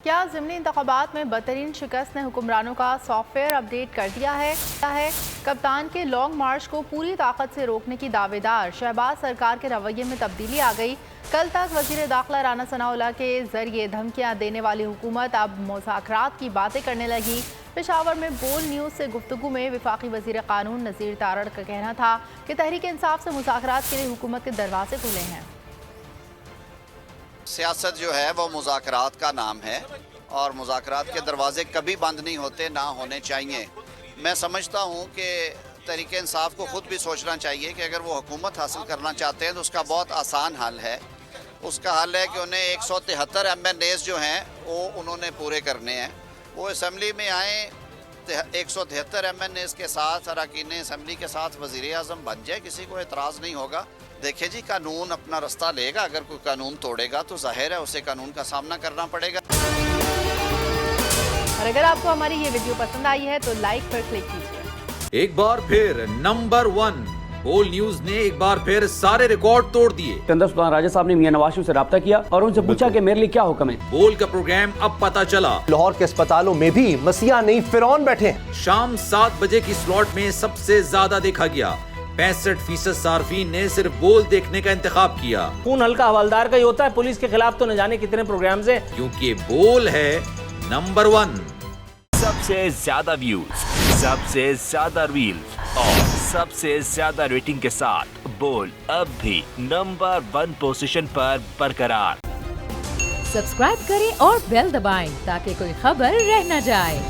کیا ضمنی انتخابات میں بدترین شکست نے حکمرانوں کا سافٹ ویئر اپ ڈیٹ کر دیا ہے؟ کپتان کے لانگ مارچ کو پوری طاقت سے روکنے کی دعوے دار شہباز سرکار کے رویے میں تبدیلی آ گئی۔ کل تک وزیر داخلہ رانا ثناءاللہ کے ذریعے دھمکیاں دینے والی حکومت اب مذاکرات کی باتیں کرنے لگی۔ پشاور میں بول نیوز سے گفتگو میں وفاقی وزیر قانون نذیر تارڑ کا کہنا تھا کہ تحریک انصاف سے مذاکرات کے لیے حکومت کے دروازے کھلے ہیں۔ سیاست جو ہے وہ مذاکرات کا نام ہے اور مذاکرات کے دروازے کبھی بند نہیں ہوتے، نہ ہونے چاہیے۔ میں سمجھتا ہوں کہ تحریک انصاف کو خود بھی سوچنا چاہیے کہ اگر وہ حکومت حاصل کرنا چاہتے ہیں تو اس کا بہت آسان حل ہے۔ اس کا حل ہے کہ انہیں 173 MNAs جو ہیں وہ انہوں نے پورے کرنے ہیں۔ وہ اسمبلی میں آئیں 173 MNAs کے ساتھ، اراکین اسمبلی کے ساتھ وزیر اعظم بن جائے، کسی کو اعتراض نہیں ہوگا۔ دیکھیں جی، قانون اپنا رستہ لے گا، اگر کوئی قانون توڑے گا تو ظاہر ہے اسے قانون کا سامنا کرنا پڑے گا۔ اور اگر آپ کو ہماری یہ ویڈیو پسند آئی ہے تو لائک پر کلک کیجیے۔ ایک بار پھر نمبر 1 بول نیوز نے ایک بار پھر سارے ریکارڈ توڑ دیے۔ سکندر سلطان راجہ صاحب نے میاں نواز شریف سے رابطہ کیا اور ان سے پوچھا کہ میرے لیے کیا حکم ہے۔ بول کا پروگرام اب پتا چلا، لاہور کے اسپتالوں میں بھی مسیح نہیں فرعون بیٹھے ہیں۔ شام 7 بجے کی سلاٹ میں سب سے زیادہ دیکھا گیا۔ 65% صارفین نے صرف بول دیکھنے کا انتخاب کیا، خون ہلکا حوالدار کا ہی ہوتا ہے، پولیس کے خلاف تو نہ جانے کتنے پروگرامز ہیں، کیونکہ بول ہے نمبر 1۔ سب سے زیادہ ویوز، سب سے زیادہ ریلز اور سب سے زیادہ ریٹنگ کے ساتھ بول اب بھی نمبر 1 پوزیشن پر برقرار۔ سبسکرائب کریں اور بیل دبائیں تاکہ کوئی خبر رہ نہ جائے۔